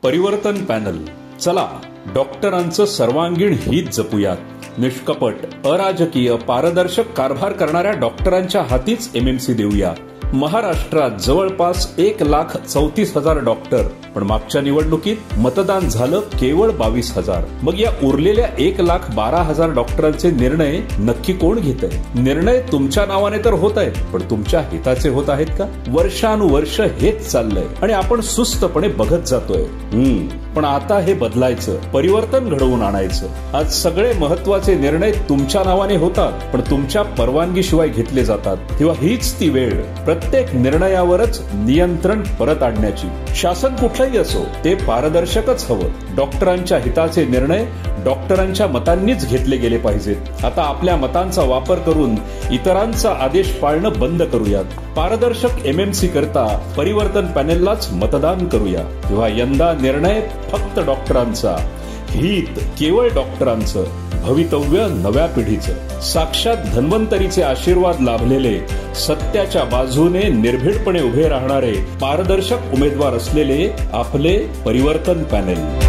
परिवर्तन पॅनल. चला डॉक्टरांचं सर्वांगीण हित जपूयात. निष्कपट, अराजकीय, पारदर्शक कारभार करणाऱ्या डॉक्टरांच्या हातीच एमएमसी देऊया. महाराष्ट्रात जवळपास 1,34,000 डॉक्टर, पण मागच्या निवडणुकीत मतदान झालं केवळ 22,000. मग या उरलेल्या 1,12,000 डॉक्टरांचे निर्णय नक्की कोण घेतंय? निर्णय तुमच्या नावाने तर होत आहेत, पण तुमच्या हिताचे होत आहेत का? वर्षानुवर्ष हेच चाललंय आणि आपण सुस्तपणे बघत जातोय. पण आता हे बदलायचं, परिवर्तन घडवून आणायचं. आज सगळे महत्वाचे निर्णय तुमच्या नावाने होतात, पण तुमच्या परवानगीशिवाय घेतले जातात. तेव्हा हीच ती वेळ प्रत्येक निर्णयावरच नियंत्रण परत आणण्याची. शासन कुठलंही असो, ते पारदर्शकच हवं. डॉक्टरांच्या हिताचे निर्णय डॉक्टरांच्या मतांनीच घेतले गेले पाहिजेत. आता आपल्या मतांचा वापर करून इतरांचा आदेश पाळणं बंद करूयात. पारदर्शक एमएमसी करता परिवर्तन पॅनेललाच मतदान करूया. तेव्हा यंदा निर्णय फक्त डॉक्टरांचा, हित केवळ डॉक्टरांचं, भवितव्य नव्या पिढीचं. साक्षात धन्वंतरीचे आशीर्वाद लाभलेले, सत्याच्या बाजूने निर्भीडपणे उभे राहणारे, पारदर्शक उमेदवार असलेले आपले परिवर्तन पॅनेल.